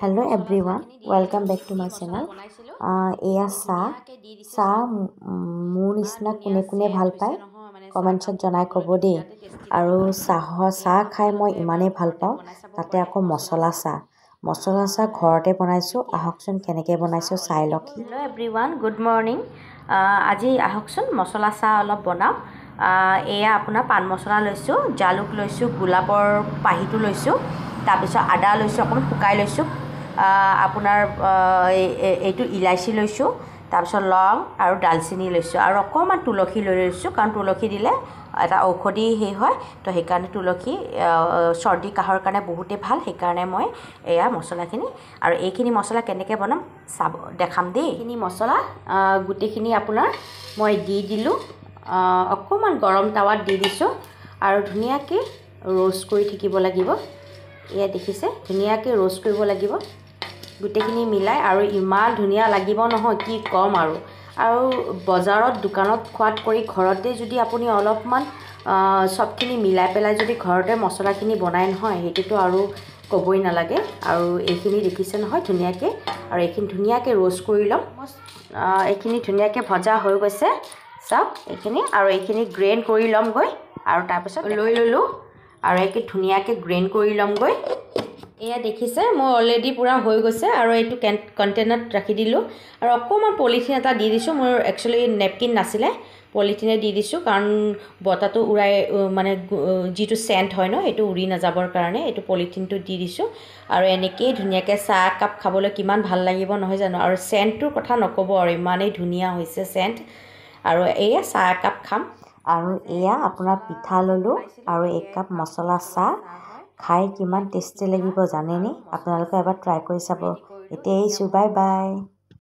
Hello everyone, welcome back to my channel. এয়া চাহ মোৰ নিচিনা কোনে ভাল পায় কমেন্টছত জনাই ক'ব দেই আৰু চাহ খাই মই ইমানেই ভাল পাওঁ তাতে আকৌ মছলা চাহ ঘৰতে বনাইছো আহকচোন কেনেকৈ বনাইছো চাই লওক Hello everyone, good morning. আজি আহকচোন মছলা চাহ অলপ বনাও এয়া আপোনাৰ পান মছলা লৈছো জালুক লৈছো গোলাপৰ পাহিটো লৈছো তাৰপিছত আদা লৈছো অকণ শুকাই লৈছো আপোনাৰ এইটো ইলাইচি লৈছো তাৰপিছত লং আৰু ডালচিনি লৈছো আৰু অকণমান তুলসী লৈছো কাৰণ তুলসী দিলে এটা ঔষধি হে হয় তো সেইকাৰণে তুলসী চৰ্দি কাহৰ কাৰণে বহুতে ভাল সেইকাৰণে মই এয়া মছলাখিনি আৰু এইখিনি মছলা কেনেকৈ বনাম চাব দেখাম দেই এইখিনি মছলা গুটিখিনি আপোনাৰ মই দি দিলোঁ অকণমান গৰম তাৱাত দি দিছোঁ আৰু ধুনীয়াকৈ ৰোষ্ট কৰি থাকিব লাগিব এয়া দেখিছে ধুনীয়াকৈ ৰোষ্ট কৰিব লাগিব গুটিখিনি মিলাই আৰু ইমান ধুনীয়া লাগিব নহয় কি কম আৰু বজাৰত দোকানত খোৱাত কৰি ঘৰতে যদি আপুনি অলপমান সবখিনি মিলাই পেলাই যদি ঘৰতে মছলাখিনি বনাই নহয় হেতুটো আৰু ক'বই নালাগে আৰু এইখিনি দেখিছে নহয় ধুনীয়াকৈ আৰু এইখিনি ধুনীয়াকৈ ৰোষ্ট কৰি লম এইখিনি ধুনীয়াকৈ ভজা হৈ গৈছে সব এইখিনি আৰু এইখিনি গ্ৰেইণ্ড কৰি লম গৈ আৰু তাৰপিছত লৈ ললো আৰু একে ধুনীয়াকৈ গ্ৰেইণ্ড কৰি লম গৈ এয়া দেখিছে মই অলৰেডি পুৰা হৈ গৈছে আৰু এইটো কণ্টেইনাৰত ৰাখি দিলোঁ আৰু অকণমান পলিথিন এটা দি দিছোঁ মোৰ একচুৱেলি নেপকিন নাছিলে পলিথিনে দি দিছোঁ কাৰণ বতাহটো উৰাই মানে যিটো চেণ্ট হয় ন সেইটো উৰি নাযাবৰ কাৰণে এইটো পলিথিনটো দি দিছোঁ আৰু এনেকেই ধুনীয়াকৈ চাহ কাপ খাবলৈ কিমান ভাল লাগিব নহয় জানো আৰু চেণ্টটোৰ কথা নক'ব আৰু ইমানেই ধুনীয়া হৈছে চেণ্ট আৰু এয়া চাহ একাপ খাম আৰু এয়া আপোনাৰ পিঠা ললো আৰু এক কাপ মছলা চাহ খাই কিমান টেষ্টি লাগিব জানেনে আপোনালোকে এবাৰ ট্ৰাই কৰি চাব এতিয়া এইছো বাই বাই